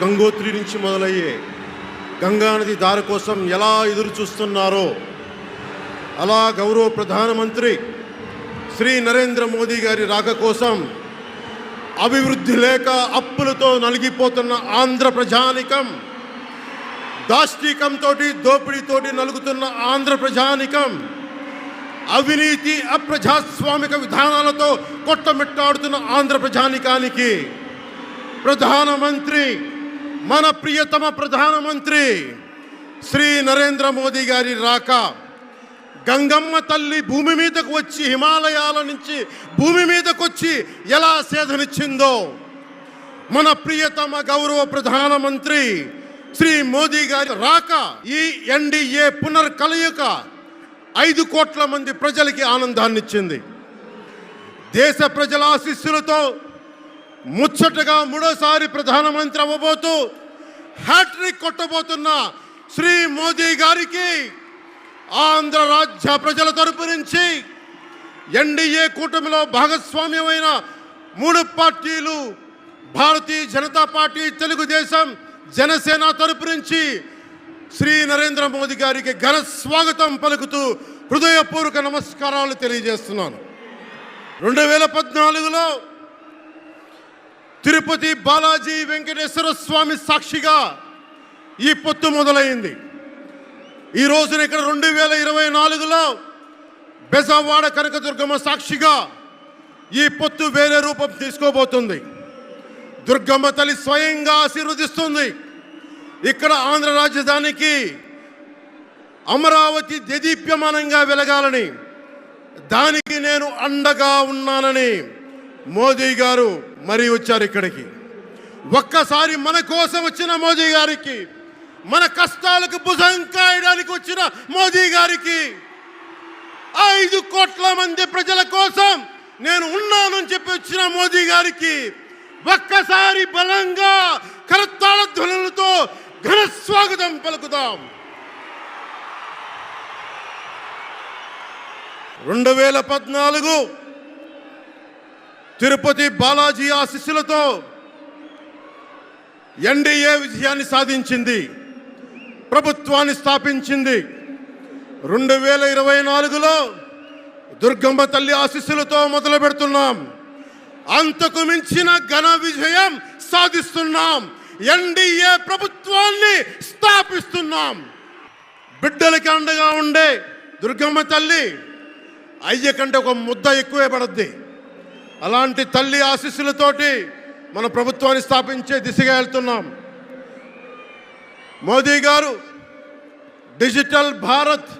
గంగోత్రి నుంచి మొదలయ్యే గంగానది దారి కోసం ఎలా ఎదురు చూస్తున్నారో అలా గౌరవ ప్రధానమంత్రి శ్రీ నరేంద్ర మోదీ గారి రాక కోసం అభివృద్ధి లేక అప్పులతో నలిగిపోతున్న ఆంధ్ర ప్రజానికం, దాష్టీకంతో దోపిడీతోటి నలుగుతున్న ఆంధ్ర ప్రజానికం, అవినీతి అప్రజాస్వామిక విధానాలతో కొట్టమిట్టాడుతున్న ఆంధ్ర ప్రజానికానికి ప్రధానమంత్రి, మన ప్రియతమ ప్రధానమంత్రి శ్రీ నరేంద్ర మోదీ గారి రాక, గంగమ్మ తల్లి భూమి మీదకు వచ్చి హిమాలయాల నుంచి భూమి మీదకు వచ్చి ఎలా సేధనిచ్చిందో మన ప్రియతమ గౌరవ ప్రధానమంత్రి శ్రీ మోదీ గారి రాక ఈ ఎన్డీఏ పునర్కలయిక 5 కోట్ల మంది ప్రజలకి ఆనందాన్నిచ్చింది. దేశ ప్రజల ఆశీస్సులతో ముచ్చటగా 3వ ప్రధానమంత్రి అవ్వబోతూ హ్యాట్రిక్ కొట్టబోతున్న శ్రీ మోదీ గారికి ఆంధ్ర రాజ్య ప్రజల తరపు నుంచి ఎన్డీఏ కూటమిలో భాగస్వామ్యమైన 3 పార్టీలు భారతీయ జనతా పార్టీ, తెలుగుదేశం, జనసేన తరపు నుంచి శ్రీ నరేంద్ర మోదీ గారికి ఘన స్వాగతం పలుకుతూ హృదయపూర్వక నమస్కారాలు తెలియజేస్తున్నాను. 2014లో తిరుపతి బాలాజీ వెంకటేశ్వర స్వామి సాక్షిగా ఈ పొత్తు మొదలైంది. ఈ రోజున ఇక్కడ 2024లో బెజవాడ కనకదుర్గమ్మ సాక్షిగా ఈ పొత్తు వేరే రూపం తీసుకోబోతుంది. దుర్గమ్మ తల్లి స్వయంగా ఆశీర్వదిస్తుంది. ఇక్కడ ఆంధ్ర రాజధానికి అమరావతి దేదీప్యమానంగా వెలగాలని, దానికి నేను అండగా ఉన్నానని మోదీ గారు మరీ వచ్చారు ఇక్కడికి. ఒక్కసారి మన కోసం వచ్చిన మోదీ గారికి, మన కష్టాలకు భుజం కాయడానికి వచ్చిన మోదీ గారికి, 5 కోట్ల మంది ప్రజల కోసం నేను ఉన్నానని చెప్పి వచ్చిన మోదీ గారికి ఒక్కసారి బలంగా కరతాళ ధ్వనులతో ఘన స్వాగతం పలుకుదాం. 2014 తిరుపతి బాలాజీ ఆశీస్సులతో ఎన్డీఏ విజయాన్ని సాధించింది, ప్రభుత్వాన్ని స్థాపించింది. 2024లో దుర్గమ్మ తల్లి ఆశీస్సులతో మొదలు పెడుతున్నాం. అంతకు మించిన ఘన విజయం సాధిస్తున్నాం. ఎన్డీఏ ప్రభుత్వాన్ని స్థాపిస్తున్నాం. బిడ్డలకి అండగా ఉండే దుర్గమ్మ తల్లి అయ్య కంటే ఒక ముద్ద ఎక్కువే పడద్ది. అలాంటి తల్లి ఆశీస్సులతోటి మన ప్రభుత్వాన్ని స్థాపించే దిశగా వెళ్తున్నాం. మోదీ గారు డిజిటల్ భారత్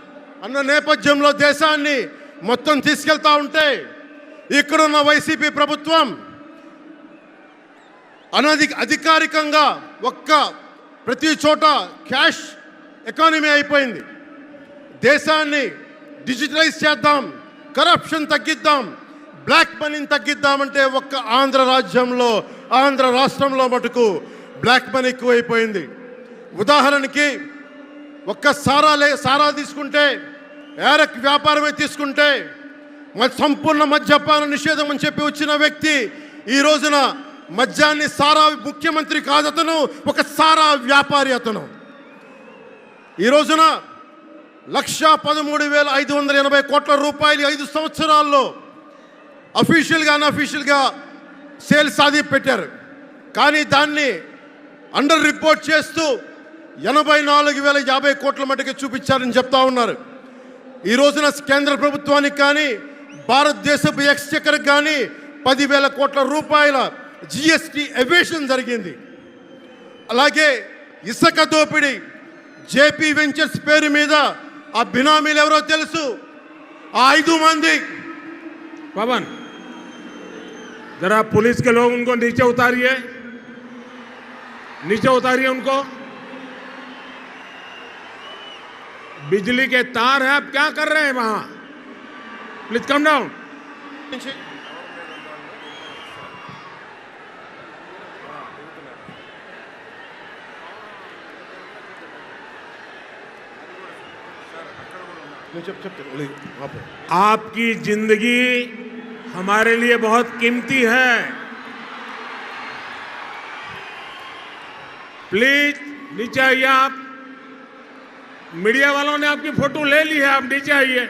అన్న నేపథ్యంలో దేశాన్ని మొత్తం తీసుకెళ్తా ఉంటే ఇక్కడున్న వైసీపీ ప్రభుత్వం అధికారికంగా ప్రతి చోట క్యాష్ ఎకానమీ అయిపోయింది. దేశాన్ని డిజిటలైజ్ చేద్దాం, కరప్షన్ తగ్గిద్దాం, బ్లాక్ మనీని తగ్గిద్దామంటే ఆంధ్ర రాష్ట్రంలో మటుకు బ్లాక్ మనీ ఎక్కువైపోయింది. ఉదాహరణకి సారా తీసుకుంటే, ఏరక్ వ్యాపారమే తీసుకుంటే, సంపూర్ణ మద్యపాన నిషేధం అని చెప్పి వచ్చిన వ్యక్తి ఈ రోజున మద్యాన్ని సారా ముఖ్యమంత్రి కాదు, అతను ఒక సారా వ్యాపారి. అతను ఈ రోజున 1,13,580 కోట్ల రూపాయలు 5 సంవత్సరాల్లో అఫీషియల్గా అన్అఫీషియల్గా సేల్స్ అది పెట్టారు. కానీ దాన్ని అండర్ రిపోర్ట్ చేస్తూ 84,050 కోట్ల మటుకు చూపించారని చెప్తా ఉన్నారు. ఈ రోజున కేంద్ర ప్రభుత్వానికి కానీ భారతదేశపు ఎక్స్చెక్కర్కి కానీ 10,000 కోట్ల రూపాయల జిఎస్టీ ఎవేషన్ జరిగింది. అలాగే ఇసుక దోపిడీ, జేపీ వెంచర్స్ పేరు మీద ఆ బినామీలు ఎవరో తెలుసు, ఆ 5 మంది. पवन जरा पुलिस के लोग उनको नीचे उतारिए उनको। बिजली के तार हैं, आप क्या कर रहे हैं वहां? Please come down. आपकी जिंदगी हमारे लिए बहुत कीमती है। प्लीज नीचे आइए आप। मीडिया वालों ने आपकी फोटो ले ली है, आप नीचे आइए।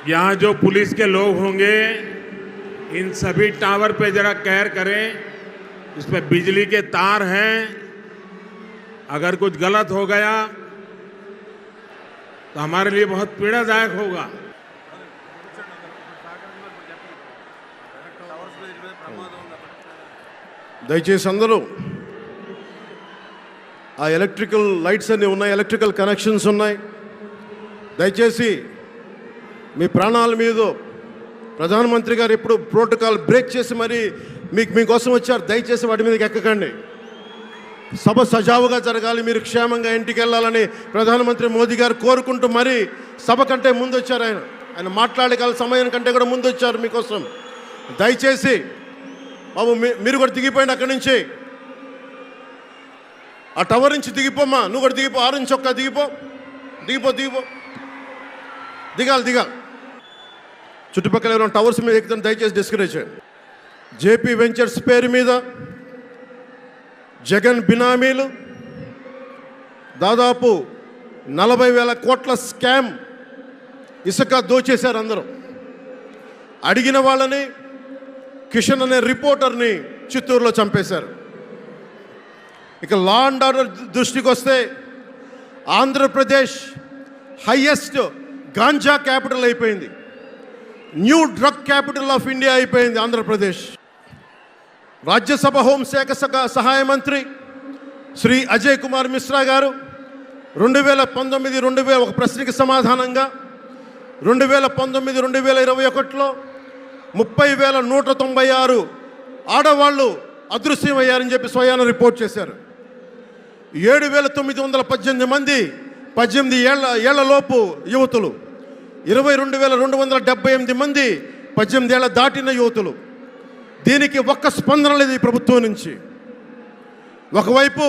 यहाँ जो पुलिस के लोग होंगे इन सभी टावर पे जरा केयर करें। इसमें बिजली के तार हैं, अगर कुछ गलत हो गया तो हमारे लिए बहुत पीड़ादायक होगा। దయచేసి అందరూ ఆ ఎలక్ట్రికల్ లైట్స్ అన్నీ ఉన్నాయి, ఎలక్ట్రికల్ కనెక్షన్స్ ఉన్నాయి. దయచేసి మీ ప్రాణాల మీద ప్రధానమంత్రి గారు ఎప్పుడు ప్రోటోకాల్ బ్రేక్ చేసి మరి మీకోసం వచ్చారు. దయచేసి వాటి మీదకి ఎక్కకండి. సభ సజావుగా జరగాలి, మీరు క్షేమంగా ఇంటికి వెళ్ళాలని ప్రధానమంత్రి మోదీ గారు కోరుకుంటూ మరి సభ కంటే ముందు వచ్చారు. ఆయన మాట్లాడగల సమయం కంటే కూడా ముందు వచ్చారు మీకోసం. దయచేసి బాబు మీరు కూడా దిగిపోయింది అక్కడి నుంచి, ఆ టవర్ నుంచి దిగిపోమ్మా. నువ్వు కూడా దిగిపో, 6 నుంచి ఒక్క దిగిపో, దిగిపో దిగిపో దిగాలి. చుట్టుపక్కల ఎవరైనా టవర్స్ మీద ఎక్కుతాను దయచేసి డిస్కరేజ్ చేయండి. జేపీ వెంచర్స్ పేరు మీద జగన్ బినామీలు దాదాపు 40,000 కోట్ల స్కామ్ ఇసుక దోచేశారు. అందరూ అడిగిన వాళ్ళని కిషన్ అనే రిపోర్టర్ని చిత్తూరులో చంపేశారు. ఇక లా అండ్ ఆర్డర్ దృష్టికి వస్తే ఆంధ్రప్రదేశ్ హైయెస్ట్ గాంజా క్యాపిటల్ అయిపోయింది, new drug capital of India అయిపోయింది ఆంధ్రప్రదేశ్. రాజ్యసభ హోంశాఖ సహాయ మంత్రి శ్రీ అజయ్ కుమార్ మిశ్రా గారు 2019 ఒక ప్రశ్నకి సమాధానంగా 2019-2021లో 30,196 ఆడవాళ్ళు అదృశ్యమయ్యారని చెప్పి స్వయాన రిపోర్ట్ చేశారు. 7,918 మంది 18 ఏళ్లలోపు యువతులు, 22,278 మంది 18 ఏళ్ల దాటిన యువతులు. దీనికి ఒక్క స్పందన లేదు ఈ ప్రభుత్వం నుంచి. ఒకవైపు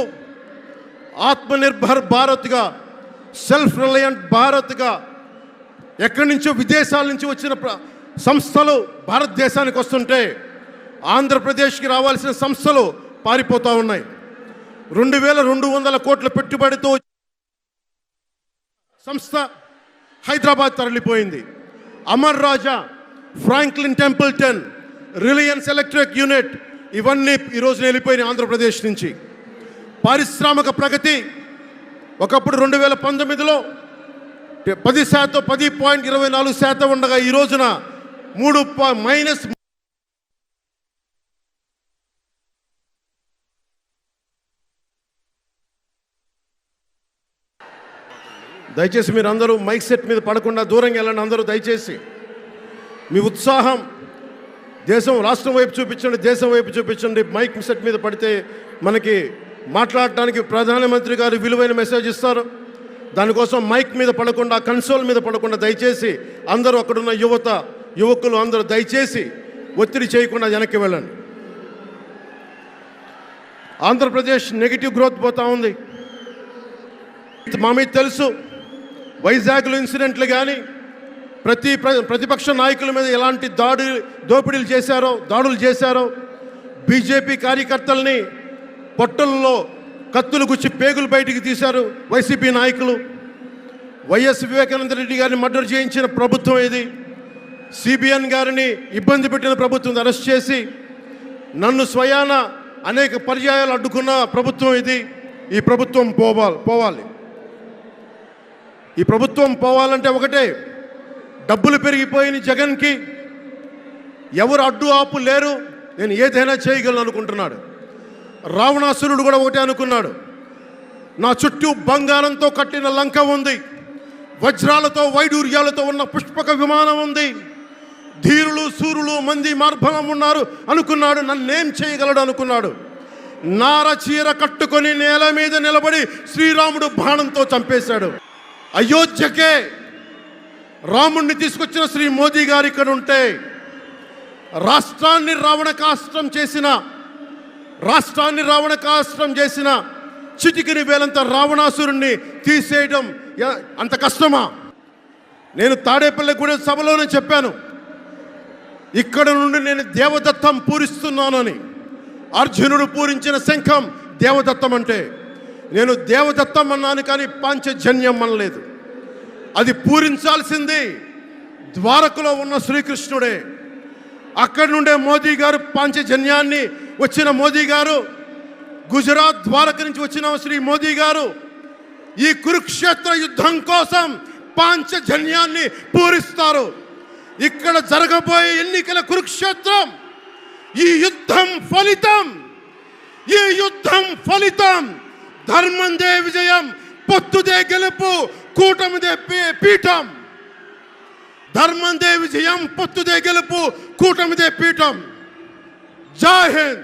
ఆత్మనిర్భర్ భారత్గా, సెల్ఫ్ రిలయంట్ భారత్గా ఎక్కడి నుంచో విదేశాల నుంచి వచ్చిన సంస్థలు భారతదేశానికి వస్తుంటే ఆంధ్రప్రదేశ్కి రావాల్సిన సంస్థలు పారిపోతూ ఉన్నాయి. 2,200 కోట్ల పెట్టుబడితో సంస్థ హైదరాబాద్ తరలిపోయింది. Amar Raja, Franklin Templeton, Reliance Electric unit ఇవన్నీ ఈరోజు వెళ్ళిపోయినాయి ఆంధ్రప్రదేశ్ నుంచి. పారిశ్రామిక ప్రగతి ఒకప్పుడు 2019లో 10%, 10.24% ఉండగా ఈ రోజున మైనస్. దయచేసి మీరు అందరూ మైక్ సెట్ మీద పడకుండా దూరంగా వెళ్ళండి. అందరూ దయచేసి మీ ఉత్సాహం రాష్ట్రం వైపు చూపించండి, దేశం వైపు చూపించండి. మైక్ సెట్ మీద పడితే మనకి మాట్లాడటానికి ప్రధానమంత్రి గారు విలువైన మెసేజ్ ఇస్తారు. దానికోసం మైక్ మీద పడకుండా, కన్సోల్ మీద పడకుండా దయచేసి అందరూ అక్కడున్న యువకులు అందరూ దయచేసి ఒత్తిడి చేయకుండా వెనక్కి వెళ్ళండి. ఆంధ్రప్రదేశ్ నెగిటివ్ గ్రోత్ పోతా ఉంది. మా మీద తెలుసు వైజాగ్లో ఇన్సిడెంట్లు కానీ ప్రతిపక్ష నాయకుల మీద ఎలాంటి దాడులు చేశారో. బీజేపీ కార్యకర్తల్ని పొట్టల్లో కత్తులు గుచ్చి పేగులు బయటికి తీశారు వైసీపీ నాయకులు. వైఎస్ వివేకానంద రెడ్డి గారిని మర్డర్ చేయించిన ప్రభుత్వం ఇది. సిబిఎన్ గారిని ఇబ్బంది పెట్టిన ప్రభుత్వం అరెస్ట్ చేసి నన్ను స్వయాన అనేక పర్యాయాలు అడ్డుకున్న ప్రభుత్వం ఇది. ఈ ప్రభుత్వం పోవాలి. ఈ ప్రభుత్వం పోవాలంటే ఒకటే, డబ్బులు పెరిగిపోయిన జగన్కి ఎవరు అడ్డు ఆపు లేరు, నేను ఏదైనా చేయగలను అనుకుంటున్నాడు. రావణాసురుడు కూడా ఒకటే అనుకున్నాడు, నా చుట్టూ బంగారంతో కట్టిన లంక ఉంది, వజ్రాలతో వైడూర్యాలతో ఉన్న పుష్పక విమానం ఉంది, ధీరులు సూరులు మంది మార్బలం ఉన్నారు అనుకున్నాడు. నన్నేం చేయగలడు అనుకున్నాడు. నార చీర కట్టుకొని నేల మీద నిలబడి శ్రీరాముడు బాణంతో చంపేశాడు. అయోధ్యకే రాముణ్ణి తీసుకొచ్చిన శ్రీ మోదీ గారు ఇక్కడ ఉంటే రాష్ట్రాన్ని రావణకాస్త్రం చేసిన చిటికిని వేలంత రావణాసురుణ్ణి తీసేయడం అంత కష్టమా? నేను తాడేపల్లిగూడెం సభలోనే చెప్పాను, ఇక్కడ నుండి నేను దేవదత్తం పూరిస్తున్నానని. అర్జునుడు పూరించిన శంఖం దేవదత్తం అంటే నేను దేవదత్తం అన్నాను, కానీ పాంచజన్యం అనలేదు. అది పూరించాల్సింది ద్వారకలో ఉన్న శ్రీకృష్ణుడే. అక్కడి నుండే మోదీ గారు పాంచజన్యాన్ని వచ్చిన మోదీ గారు, గుజరాత్ ద్వారక నుంచి వచ్చిన శ్రీ మోదీ గారు ఈ కురుక్షేత్ర యుద్ధం కోసం పాంచజన్యాన్ని పూరిస్తారు. ఇక్కడ జరగబోయే ఎన్నికల కురుక్షేత్రం, ఈ యుద్ధం ఫలితం ధర్మందే విజయం, పొత్తుదే గెలుపు, కూటమిదే పీఠం. ధర్మందే విజయం, పొత్తుదే గెలుపు, కూటమిదే పీఠం. జై హింద్.